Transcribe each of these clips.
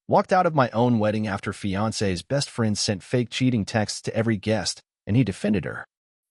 Walked out of my own wedding after fiancé's best friend sent fake cheating texts to every guest, and he defended her.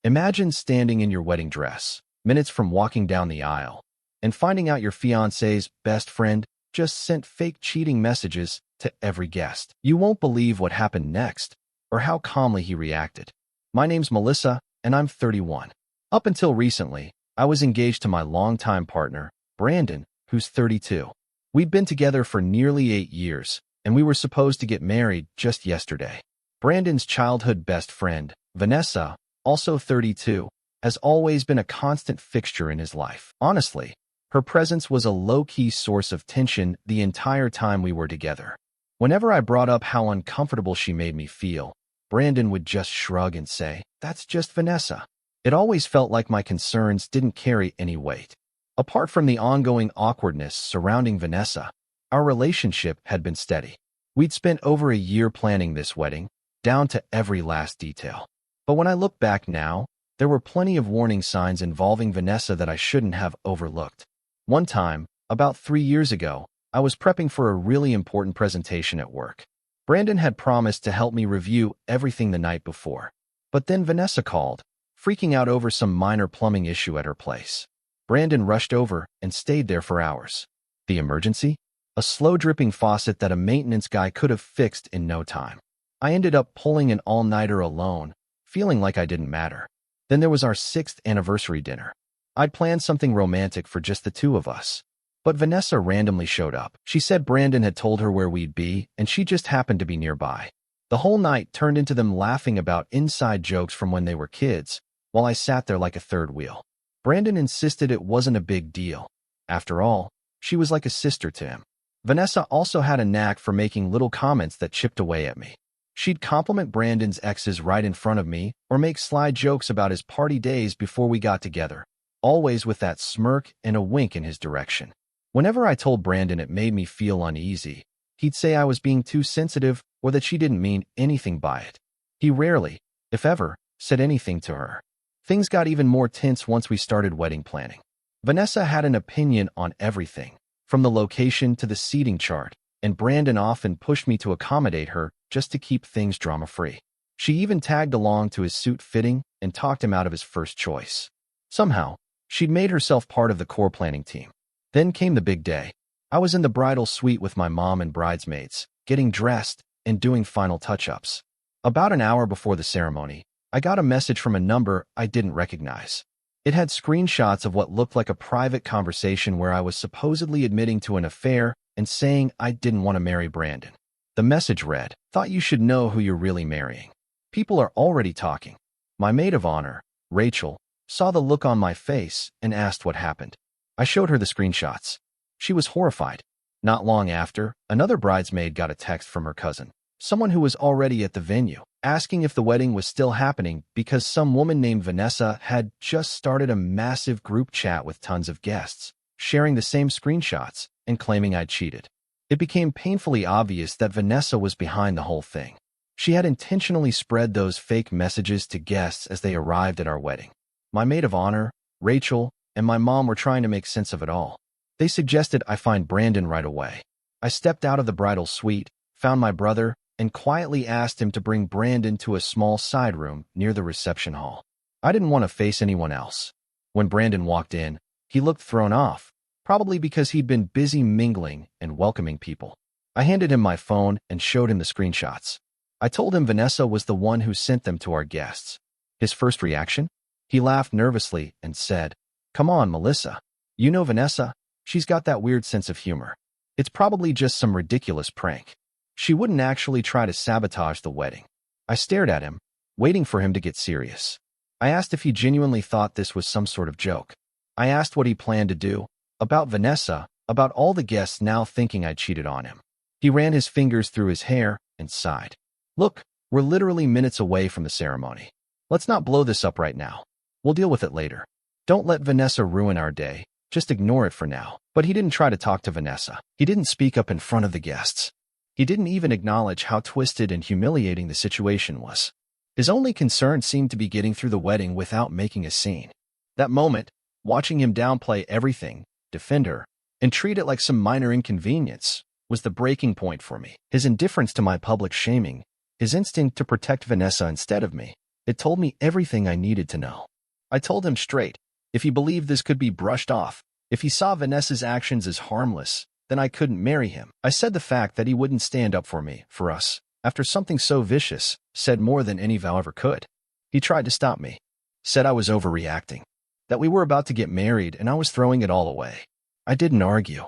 Imagine standing in your wedding dress, minutes from walking down the aisle, and finding out your fiancé's best friend just sent fake cheating messages to every guest. You won't believe what happened next, or how calmly he reacted. My name's Melissa, and I'm 31. Up until recently, I was engaged to my longtime partner, Brandon, who's 32. We'd been together for nearly 8 years, and we were supposed to get married just yesterday. Brandon's childhood best friend, Vanessa, also 32, has always been a constant fixture in his life. Honestly, her presence was a low-key source of tension the entire time we were together. Whenever I brought up how uncomfortable she made me feel, Brandon would just shrug and say, "That's just Vanessa." It always felt like my concerns didn't carry any weight. Apart from the ongoing awkwardness surrounding Vanessa, our relationship had been steady. We'd spent over a year planning this wedding, down to every last detail. But when I look back now, there were plenty of warning signs involving Vanessa that I shouldn't have overlooked. One time, about 3 years ago, I was prepping for a really important presentation at work. Brandon had promised to help me review everything the night before. But then Vanessa called, freaking out over some minor plumbing issue at her place. Brandon rushed over and stayed there for hours. The emergency? A slow-dripping faucet that a maintenance guy could have fixed in no time. I ended up pulling an all-nighter alone, feeling like I didn't matter. Then there was our 6th anniversary dinner. I'd planned something romantic for just the two of us. But Vanessa randomly showed up. She said Brandon had told her where we'd be, and she just happened to be nearby. The whole night turned into them laughing about inside jokes from when they were kids, while I sat there like a third wheel. Brandon insisted it wasn't a big deal. After all, she was like a sister to him. Vanessa also had a knack for making little comments that chipped away at me. She'd compliment Brandon's exes right in front of me, or make sly jokes about his party days before we got together, always with that smirk and a wink in his direction. Whenever I told Brandon it made me feel uneasy, he'd say I was being too sensitive or that she didn't mean anything by it. He rarely, if ever, said anything to her. Things got even more tense once we started wedding planning. Vanessa had an opinion on everything, from the location to the seating chart, and Brandon often pushed me to accommodate her just to keep things drama-free. She even tagged along to his suit fitting and talked him out of his first choice. Somehow, she'd made herself part of the core planning team. Then came the big day. I was in the bridal suite with my mom and bridesmaids, getting dressed and doing final touch-ups. About an hour before the ceremony, I got a message from a number I didn't recognize. It had screenshots of what looked like a private conversation where I was supposedly admitting to an affair and saying I didn't want to marry Brandon. The message read, "Thought you should know who you're really marrying. People are already talking." My maid of honor, Rachel, saw the look on my face and asked what happened. I showed her the screenshots. She was horrified. Not long after, another bridesmaid got a text from her cousin, someone who was already at the venue, asking if the wedding was still happening because some woman named Vanessa had just started a massive group chat with tons of guests, sharing the same screenshots and claiming I'd cheated. It became painfully obvious that Vanessa was behind the whole thing. She had intentionally spread those fake messages to guests as they arrived at our wedding. My maid of honor, Rachel, and my mom were trying to make sense of it all. They suggested I find Brandon right away. I stepped out of the bridal suite, found my brother, and quietly asked him to bring Brandon to a small side room near the reception hall. I didn't want to face anyone else. When Brandon walked in, he looked thrown off, probably because he'd been busy mingling and welcoming people. I handed him my phone and showed him the screenshots. I told him Vanessa was the one who sent them to our guests. His first reaction? He laughed nervously and said, "Come on, Melissa. You know Vanessa? She's got that weird sense of humor. It's probably just some ridiculous prank. She wouldn't actually try to sabotage the wedding." I stared at him, waiting for him to get serious. I asked if he genuinely thought this was some sort of joke. I asked what he planned to do, about Vanessa, about all the guests now thinking I cheated on him. He ran his fingers through his hair and sighed. "Look, we're literally minutes away from the ceremony. Let's not blow this up right now. We'll deal with it later. Don't let Vanessa ruin our day. Just ignore it for now." But he didn't try to talk to Vanessa. He didn't speak up in front of the guests. He didn't even acknowledge how twisted and humiliating the situation was. His only concern seemed to be getting through the wedding without making a scene. That moment, watching him downplay everything, defend her, and treat it like some minor inconvenience, was the breaking point for me. His indifference to my public shaming, his instinct to protect Vanessa instead of me. It told me everything I needed to know. I told him straight, if he believed this could be brushed off, if he saw Vanessa's actions as harmless, then I couldn't marry him. I said the fact that he wouldn't stand up for me, for us, after something so vicious, said more than any vow ever could. He tried to stop me, said I was overreacting, that we were about to get married and I was throwing it all away. I didn't argue.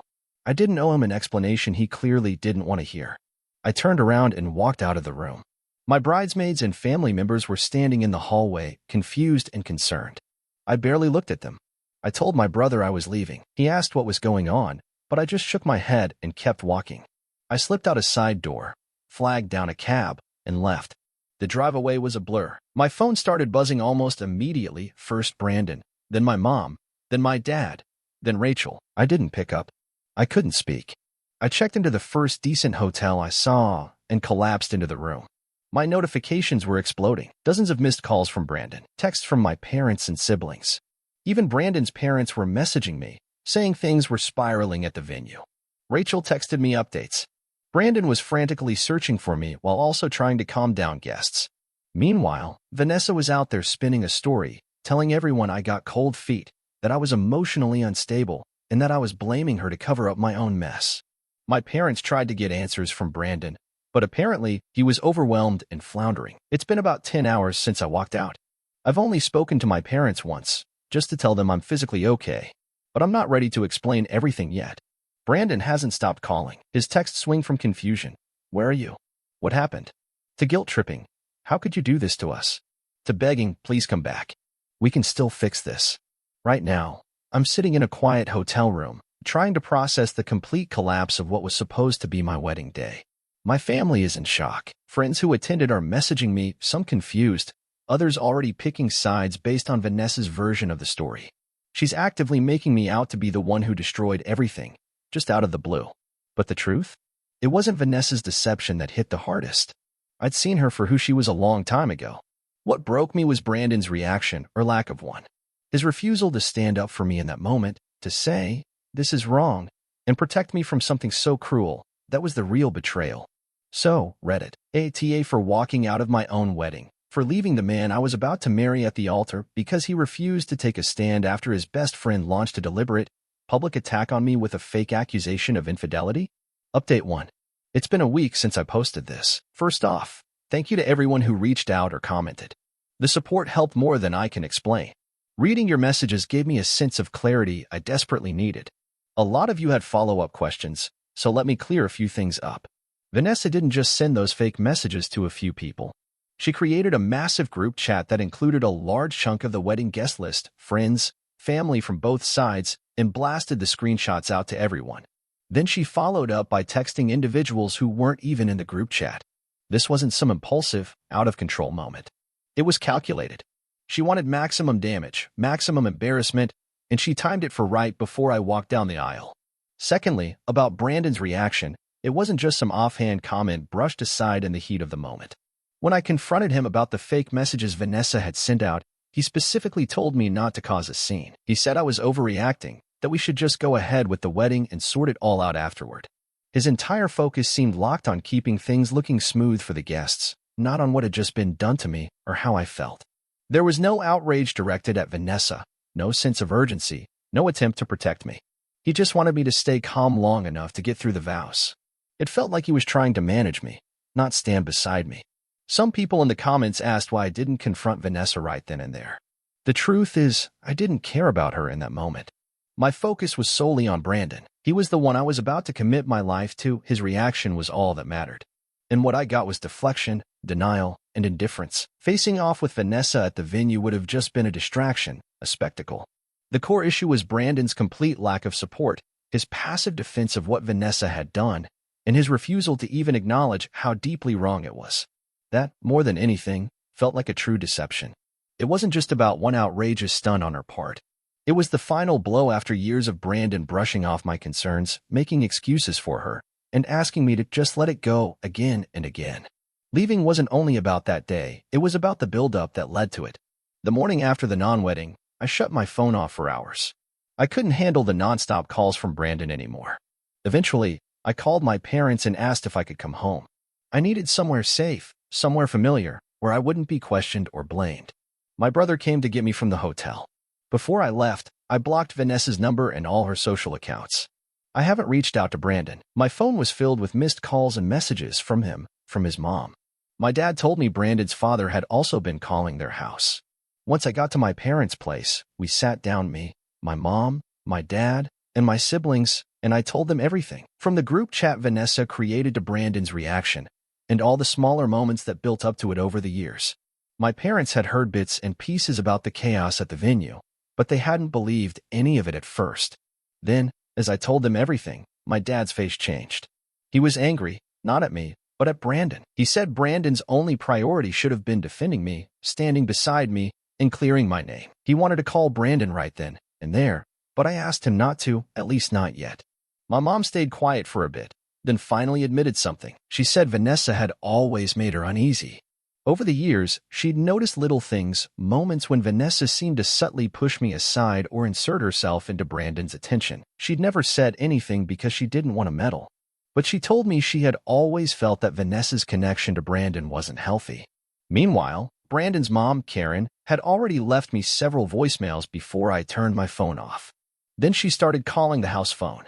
I didn't owe him an explanation he clearly didn't want to hear. I turned around and walked out of the room. My bridesmaids and family members were standing in the hallway, confused and concerned. I barely looked at them. I told my brother I was leaving. He asked what was going on, but I just shook my head and kept walking. I slipped out a side door, flagged down a cab, and left. The drive away was a blur. My phone started buzzing almost immediately, first Brandon, then my mom, then my dad, then Rachel. I didn't pick up. I couldn't speak. I checked into the first decent hotel I saw and collapsed into the room. My notifications were exploding. Dozens of missed calls from Brandon, texts from my parents and siblings. Even Brandon's parents were messaging me, saying things were spiraling at the venue. Rachel texted me updates. Brandon was frantically searching for me while also trying to calm down guests. Meanwhile, Vanessa was out there spinning a story, telling everyone I got cold feet, that I was emotionally unstable, and that I was blaming her to cover up my own mess. My parents tried to get answers from Brandon, but apparently he was overwhelmed and floundering. It's been about 10 hours since I walked out. I've only spoken to my parents once, just to tell them I'm physically okay, but I'm not ready to explain everything yet. Brandon hasn't stopped calling. His texts swing from confusion. Where are you? What happened? To guilt-tripping. How could you do this to us? To begging, please come back. We can still fix this. Right now, I'm sitting in a quiet hotel room, trying to process the complete collapse of what was supposed to be my wedding day. My family is in shock. Friends who attended are messaging me, some confused, others already picking sides based on Vanessa's version of the story. She's actively making me out to be the one who destroyed everything, just out of the blue. But the truth? It wasn't Vanessa's deception that hit the hardest. I'd seen her for who she was a long time ago. What broke me was Brandon's reaction, or lack of one. His refusal to stand up for me in that moment, to say, this is wrong, and protect me from something so cruel, that was the real betrayal. So, Reddit, ATA for walking out of my own wedding, for leaving the man I was about to marry at the altar because he refused to take a stand after his best friend launched a deliberate, public attack on me with a fake accusation of infidelity? Update 1. It's been a week since I posted this. First off, thank you to everyone who reached out or commented. The support helped more than I can explain. Reading your messages gave me a sense of clarity I desperately needed. A lot of you had follow-up questions, so let me clear a few things up. Vanessa didn't just send those fake messages to a few people. She created a massive group chat that included a large chunk of the wedding guest list, friends, family from both sides, and blasted the screenshots out to everyone. Then she followed up by texting individuals who weren't even in the group chat. This wasn't some impulsive, out-of-control moment. It was calculated. She wanted maximum damage, maximum embarrassment, and she timed it for right before I walked down the aisle. Secondly, about Brandon's reaction, it wasn't just some offhand comment brushed aside in the heat of the moment. When I confronted him about the fake messages Vanessa had sent out, he specifically told me not to cause a scene. He said I was overreacting, that we should just go ahead with the wedding and sort it all out afterward. His entire focus seemed locked on keeping things looking smooth for the guests, not on what had just been done to me or how I felt. There was no outrage directed at Vanessa, no sense of urgency, no attempt to protect me. He just wanted me to stay calm long enough to get through the vows. It felt like he was trying to manage me, not stand beside me. Some people in the comments asked why I didn't confront Vanessa right then and there. The truth is, I didn't care about her in that moment. My focus was solely on Brandon. He was the one I was about to commit my life to. His reaction was all that mattered. And what I got was deflection, denial, and indifference. Facing off with Vanessa at the venue would have just been a distraction, a spectacle. The core issue was Brandon's complete lack of support, his passive defense of what Vanessa had done, and his refusal to even acknowledge how deeply wrong it was. That, more than anything, felt like a true deception. It wasn't just about one outrageous stunt on her part. It was the final blow after years of Brandon brushing off my concerns, making excuses for her, and asking me to just let it go again and again. Leaving wasn't only about that day, it was about the build-up that led to it. The morning after the non-wedding, I shut my phone off for hours. I couldn't handle the non-stop calls from Brandon anymore. Eventually, I called my parents and asked if I could come home. I needed somewhere safe, somewhere familiar, where I wouldn't be questioned or blamed. My brother came to get me from the hotel. Before I left, I blocked Vanessa's number and all her social accounts. I haven't reached out to Brandon. My phone was filled with missed calls and messages from him, from his mom. My dad told me Brandon's father had also been calling their house. Once I got to my parents' place, we sat down, me, my mom, my dad, and my siblings, and I told them everything, from the group chat Vanessa created to Brandon's reaction, and all the smaller moments that built up to it over the years. My parents had heard bits and pieces about the chaos at the venue, but they hadn't believed any of it at first. Then, as I told them everything, my dad's face changed. He was angry, not at me, but at Brandon. He said Brandon's only priority should have been defending me, standing beside me, and clearing my name. He wanted to call Brandon right then and there, but I asked him not to, at least not yet. My mom stayed quiet for a bit, then finally admitted something. She said Vanessa had always made her uneasy. Over the years, she'd noticed little things, moments when Vanessa seemed to subtly push me aside or insert herself into Brandon's attention. She'd never said anything because she didn't want to meddle. But she told me she had always felt that Vanessa's connection to Brandon wasn't healthy. Meanwhile, Brandon's mom, Karen, had already left me several voicemails before I turned my phone off. Then she started calling the house phone.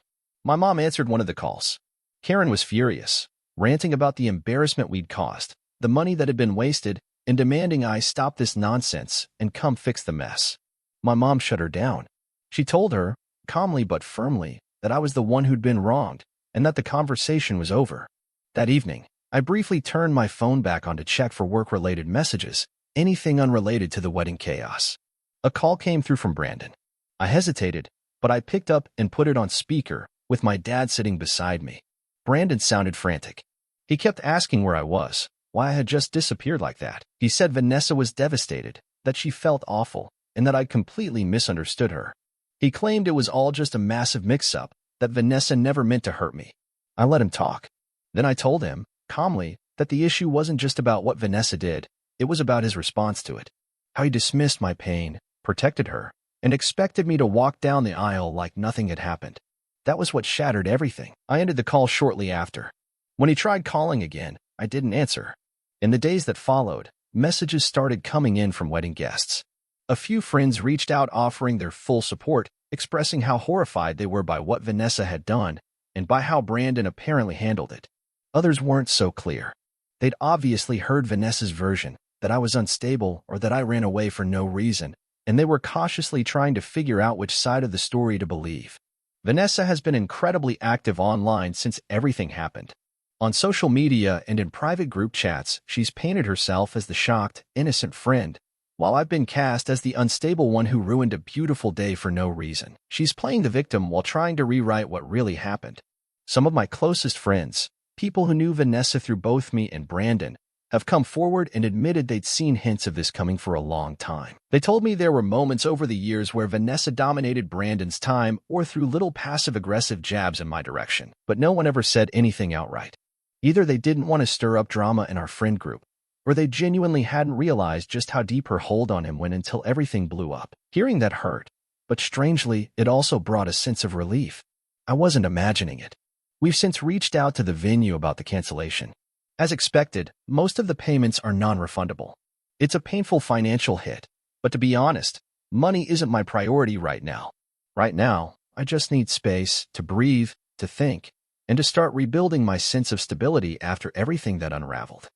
My mom answered one of the calls. Karen was furious, ranting about the embarrassment we'd caused, the money that had been wasted, and demanding I stop this nonsense and come fix the mess. My mom shut her down. She told her, calmly but firmly, that I was the one who'd been wronged, and that the conversation was over. That evening, I briefly turned my phone back on to check for work-related messages, anything unrelated to the wedding chaos. A call came through from Brandon. I hesitated, but I picked up and put it on speaker, with my dad sitting beside me. Brandon sounded frantic. He kept asking where I was, why I had just disappeared like that. He said Vanessa was devastated, that she felt awful, and that I'd completely misunderstood her. He claimed it was all just a massive mix-up, that Vanessa never meant to hurt me. I let him talk. Then I told him, calmly, that the issue wasn't just about what Vanessa did, it was about his response to it. How he dismissed my pain, protected her, and expected me to walk down the aisle like nothing had happened. That was what shattered everything. I ended the call shortly after. When he tried calling again, I didn't answer. In the days that followed, messages started coming in from wedding guests. A few friends reached out offering their full support, expressing how horrified they were by what Vanessa had done and by how Brandon apparently handled it. Others weren't so clear. They'd obviously heard Vanessa's version, that I was unstable or that I ran away for no reason, and they were cautiously trying to figure out which side of the story to believe. Vanessa has been incredibly active online since everything happened. On social media and in private group chats, she's painted herself as the shocked, innocent friend, while I've been cast as the unstable one who ruined a beautiful day for no reason. She's playing the victim while trying to rewrite what really happened. Some of my closest friends, people who knew Vanessa through both me and Brandon, have come forward and admitted they'd seen hints of this coming for a long time. They told me there were moments over the years where Vanessa dominated Brandon's time or threw little passive-aggressive jabs in my direction, but no one ever said anything outright. Either they didn't want to stir up drama in our friend group, or they genuinely hadn't realized just how deep her hold on him went until everything blew up. Hearing that hurt, but strangely, it also brought a sense of relief. I wasn't imagining it. We've since reached out to the venue about the cancellation. As expected, most of the payments are non-refundable. It's a painful financial hit, but to be honest, money isn't my priority right now. Right now, I just need space to breathe, to think, and to start rebuilding my sense of stability after everything that unraveled.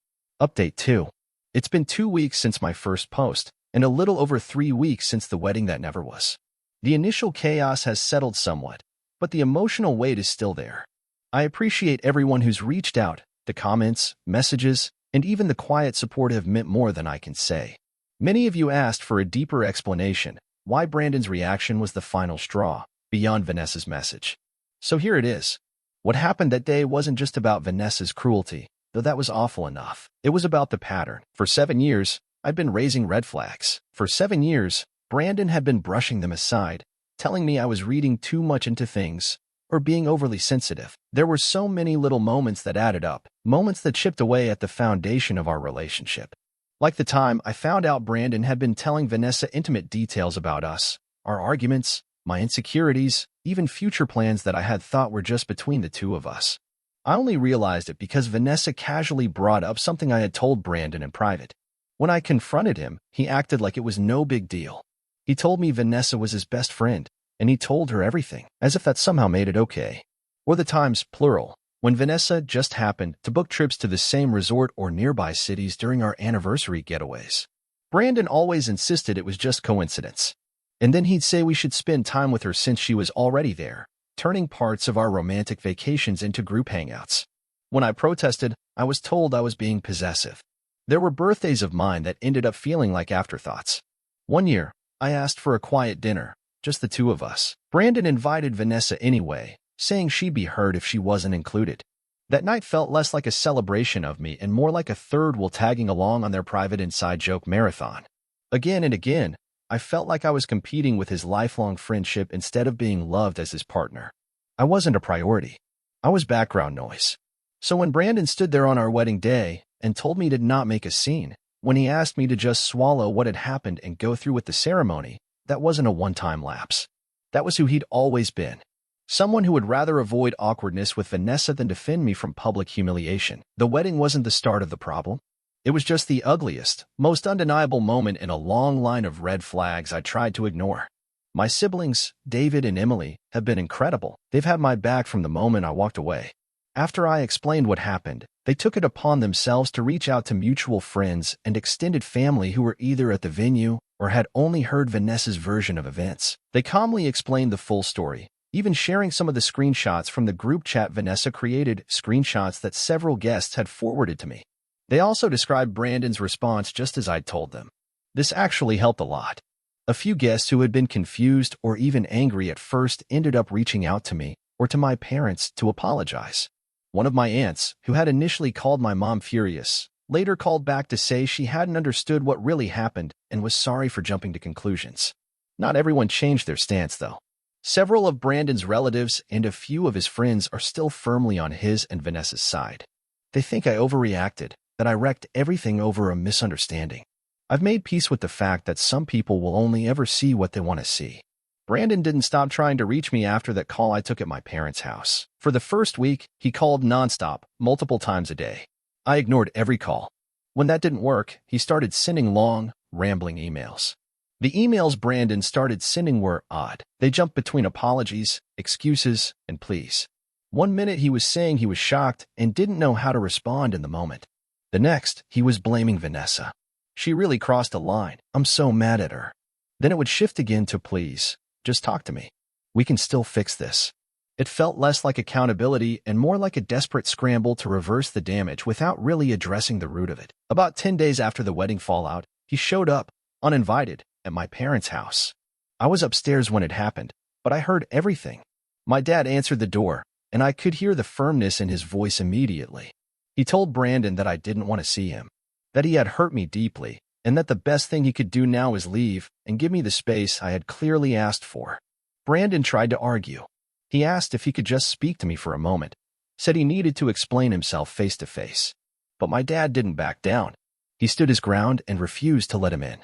Update 2. It's been 2 weeks since my first post, and a little over 3 weeks since the wedding that never was. The initial chaos has settled somewhat, but the emotional weight is still there. I appreciate everyone who's reached out. The comments, messages, and even the quiet support have meant more than I can say. Many of you asked for a deeper explanation, why Brandon's reaction was the final straw, beyond Vanessa's message. So here it is. What happened that day wasn't just about Vanessa's cruelty, though that was awful enough. It was about the pattern. For 7 years, I'd been raising red flags. For 7 years, Brandon had been brushing them aside, telling me I was reading too much into things, or being overly sensitive. There were so many little moments that added up, moments that chipped away at the foundation of our relationship. Like the time I found out Brandon had been telling Vanessa intimate details about us, our arguments, my insecurities, even future plans that I had thought were just between the two of us. I only realized it because Vanessa casually brought up something I had told Brandon in private. When I confronted him, he acted like it was no big deal. He told me Vanessa was his best friend, and he told her everything, as if that somehow made it okay. Or the times, plural, when Vanessa just happened to book trips to the same resort or nearby cities during our anniversary getaways. Brandon always insisted it was just coincidence. And then he'd say we should spend time with her since she was already there, turning parts of our romantic vacations into group hangouts. When I protested, I was told I was being possessive. There were birthdays of mine that ended up feeling like afterthoughts. One year, I asked for a quiet dinner, just the two of us. Brandon invited Vanessa anyway, saying she'd be hurt if she wasn't included. That night felt less like a celebration of me and more like a third wheel tagging along on their private inside joke marathon. Again and again, I felt like I was competing with his lifelong friendship instead of being loved as his partner. I wasn't a priority. I was background noise. So when Brandon stood there on our wedding day and told me to not make a scene, when he asked me to just swallow what had happened and go through with the ceremony, that wasn't a one-time lapse. That was who he'd always been. Someone who would rather avoid awkwardness with Vanessa than defend me from public humiliation. The wedding wasn't the start of the problem. It was just the ugliest, most undeniable moment in a long line of red flags I tried to ignore. My siblings, David and Emily, have been incredible. They've had my back from the moment I walked away. After I explained what happened, they took it upon themselves to reach out to mutual friends and extended family who were either at the venue or had only heard Vanessa's version of events. They calmly explained the full story, even sharing some of the screenshots from the group chat Vanessa created, screenshots that several guests had forwarded to me. They also described Brandon's response just as I'd told them. This actually helped a lot. A few guests who had been confused or even angry at first ended up reaching out to me or to my parents to apologize. One of my aunts, who had initially called my mom furious, later called back to say she hadn't understood what really happened and was sorry for jumping to conclusions. Not everyone changed their stance, though. Several of Brandon's relatives and a few of his friends are still firmly on his and Vanessa's side. They think I overreacted, that I wrecked everything over a misunderstanding. I've made peace with the fact that some people will only ever see what they want to see. Brandon didn't stop trying to reach me after that call I took at my parents' house. For the first week, he called nonstop, multiple times a day. I ignored every call. When that didn't work, he started sending long, rambling emails. The emails Brandon started sending were odd. They jumped between apologies, excuses, and pleas. One minute he was saying he was shocked and didn't know how to respond in the moment. The next, he was blaming Vanessa. She really crossed a line. I'm so mad at her. Then it would shift again to please. Just talk to me. We can still fix this. It felt less like accountability and more like a desperate scramble to reverse the damage without really addressing the root of it. About 10 days after the wedding fallout, he showed up, uninvited, at my parents' house. I was upstairs when it happened, but I heard everything. My dad answered the door, and I could hear the firmness in his voice immediately. He told Brandon that I didn't want to see him, that he had hurt me deeply, and that the best thing he could do now is leave and give me the space I had clearly asked for. Brandon tried to argue. He asked if he could just speak to me for a moment, said he needed to explain himself face to face. But my dad didn't back down. He stood his ground and refused to let him in.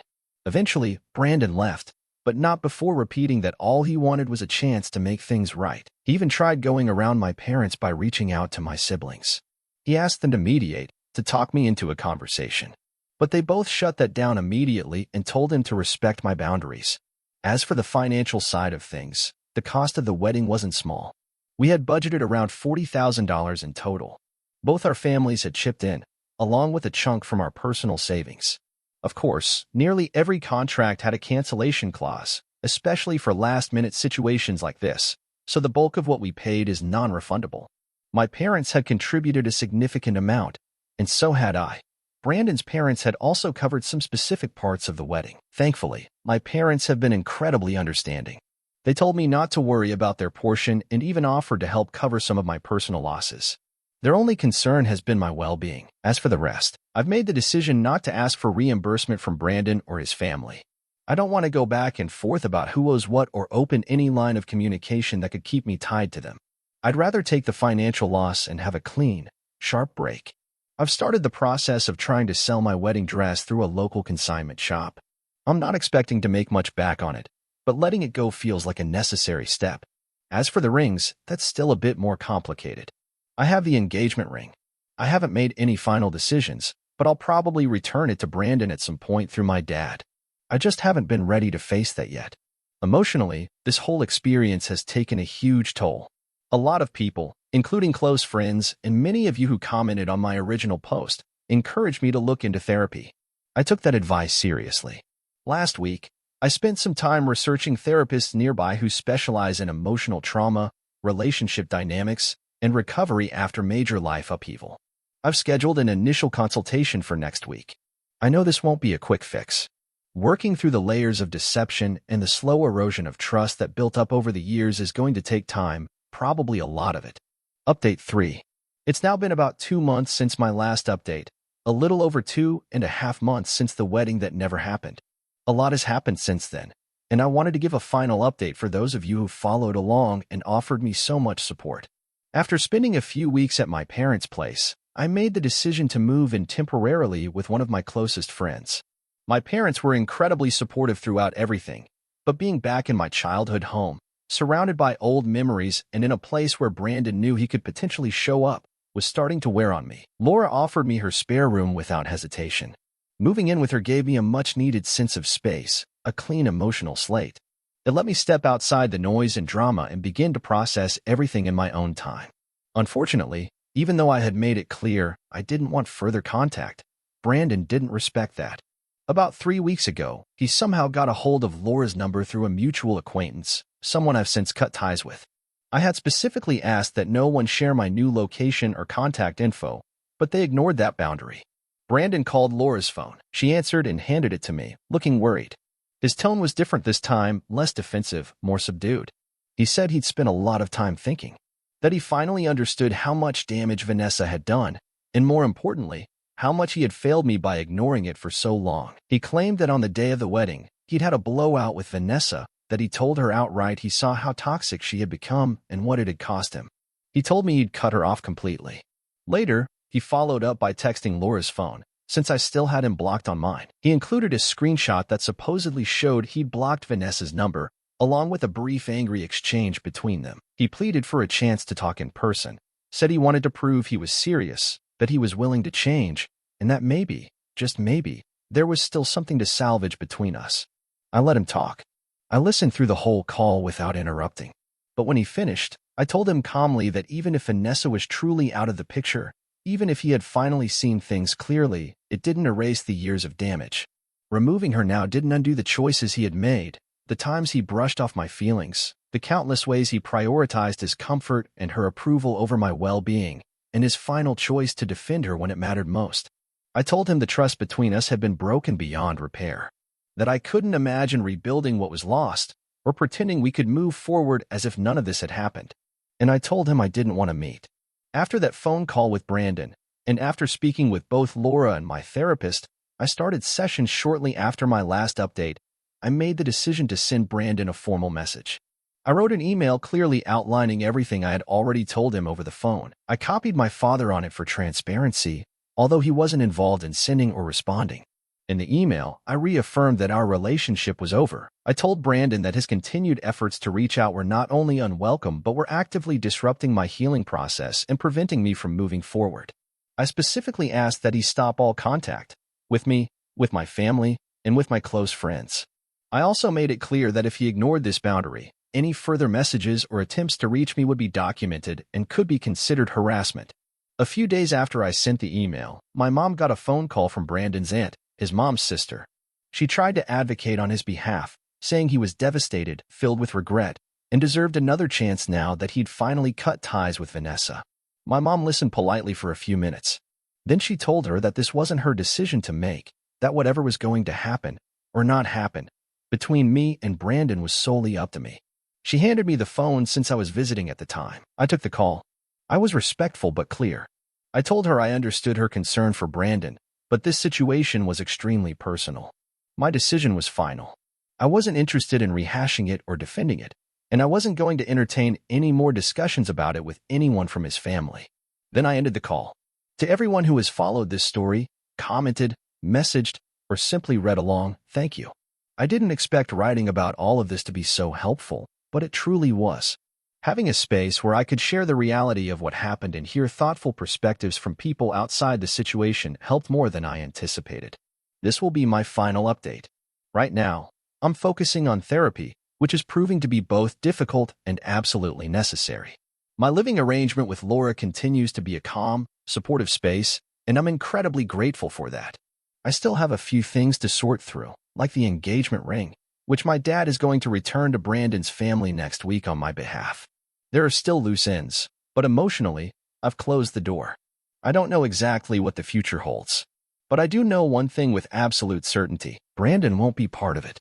Eventually, Brandon left, but not before repeating that all he wanted was a chance to make things right. He even tried going around my parents by reaching out to my siblings. He asked them to mediate, to talk me into a conversation. But they both shut that down immediately and told him to respect my boundaries. As for the financial side of things, the cost of the wedding wasn't small. We had budgeted around $40,000 in total. Both our families had chipped in, along with a chunk from our personal savings. Of course, nearly every contract had a cancellation clause, especially for last-minute situations like this, so the bulk of what we paid is non-refundable. My parents had contributed a significant amount, and so had I. Brandon's parents had also covered some specific parts of the wedding. Thankfully, my parents have been incredibly understanding. They told me not to worry about their portion and even offered to help cover some of my personal losses. Their only concern has been my well-being. As for the rest, I've made the decision not to ask for reimbursement from Brandon or his family. I don't want to go back and forth about who owes what or open any line of communication that could keep me tied to them. I'd rather take the financial loss and have a clean, sharp break. I've started the process of trying to sell my wedding dress through a local consignment shop. I'm not expecting to make much back on it, but letting it go feels like a necessary step. As for the rings, that's still a bit more complicated. I have the engagement ring. I haven't made any final decisions, but I'll probably return it to Brandon at some point through my dad. I just haven't been ready to face that yet. Emotionally, this whole experience has taken a huge toll. A lot of people, including close friends and many of you who commented on my original post, encouraged me to look into therapy. I took that advice seriously. Last week, I spent some time researching therapists nearby who specialize in emotional trauma, relationship dynamics, and recovery after major life upheaval. I've scheduled an initial consultation for next week. I know this won't be a quick fix. Working through the layers of deception and the slow erosion of trust that built up over the years is going to take time, probably a lot of it. Update 3. It's now been about 2 months since my last update, a little over 2.5 months since the wedding that never happened. A lot has happened since then, and I wanted to give a final update for those of you who followed along and offered me so much support. After spending a few weeks at my parents' place, I made the decision to move in temporarily with one of my closest friends. My parents were incredibly supportive throughout everything, but being back in my childhood home, surrounded by old memories and in a place where Brandon knew he could potentially show up, was starting to wear on me. Laura offered me her spare room without hesitation. Moving in with her gave me a much-needed sense of space, a clean emotional slate. It let me step outside the noise and drama and begin to process everything in my own time. Unfortunately, even though I had made it clear I didn't want further contact, Brandon didn't respect that. About 3 weeks ago, he somehow got a hold of Laura's number through a mutual acquaintance, someone I've since cut ties with. I had specifically asked that no one share my new location or contact info, but they ignored that boundary. Brandon called Laura's phone. She answered and handed it to me, looking worried. His tone was different this time, less defensive, more subdued. He said he'd spent a lot of time thinking, that he finally understood how much damage Vanessa had done, and more importantly, how much he had failed me by ignoring it for so long. He claimed that on the day of the wedding, he'd had a blowout with Vanessa, that he told her outright he saw how toxic she had become and what it had cost him. He told me he'd cut her off completely. Later, he followed up by texting Laura's phone, since I still had him blocked on mine. He included a screenshot that supposedly showed he'd blocked Vanessa's number, along with a brief angry exchange between them. He pleaded for a chance to talk in person, said he wanted to prove he was serious, that he was willing to change, and that maybe, just maybe, there was still something to salvage between us. I let him talk. I listened through the whole call without interrupting. But when he finished, I told him calmly that even if Vanessa was truly out of the picture, even if he had finally seen things clearly, it didn't erase the years of damage. Removing her now didn't undo the choices he had made, the times he brushed off my feelings, the countless ways he prioritized his comfort and her approval over my well-being, and his final choice to defend her when it mattered most. I told him the trust between us had been broken beyond repair, that I couldn't imagine rebuilding what was lost, or pretending we could move forward as if none of this had happened. And I told him I didn't want to meet. After that phone call with Brandon, and after speaking with both Laura and my therapist, I started sessions shortly after my last update. I made the decision to send Brandon a formal message. I wrote an email clearly outlining everything I had already told him over the phone. I copied my father on it for transparency, although he wasn't involved in sending or responding. In the email, I reaffirmed that our relationship was over. I told Brandon that his continued efforts to reach out were not only unwelcome but were actively disrupting my healing process and preventing me from moving forward. I specifically asked that he stop all contact with me, with my family, and with my close friends. I also made it clear that if he ignored this boundary, any further messages or attempts to reach me would be documented and could be considered harassment. A few days after I sent the email, my mom got a phone call from Brandon's aunt, his mom's sister. She tried to advocate on his behalf, saying he was devastated, filled with regret, and deserved another chance now that he'd finally cut ties with Vanessa. My mom listened politely for a few minutes. Then she told her that this wasn't her decision to make, that whatever was going to happen, or not happen, between me and Brandon was solely up to me. She handed me the phone since I was visiting at the time. I took the call. I was respectful but clear. I told her I understood her concern for Brandon, but this situation was extremely personal. My decision was final. I wasn't interested in rehashing it or defending it, and I wasn't going to entertain any more discussions about it with anyone from his family. Then I ended the call. To everyone who has followed this story, commented, messaged, or simply read along, thank you. I didn't expect writing about all of this to be so helpful, but it truly was. Having a space where I could share the reality of what happened and hear thoughtful perspectives from people outside the situation helped more than I anticipated. This will be my final update. Right now, I'm focusing on therapy, which is proving to be both difficult and absolutely necessary. My living arrangement with Laura continues to be a calm, supportive space, and I'm incredibly grateful for that. I still have a few things to sort through, like the engagement ring, which my dad is going to return to Brandon's family next week on my behalf. There are still loose ends, but emotionally, I've closed the door. I don't know exactly what the future holds, but I do know one thing with absolute certainty: Brandon won't be part of it.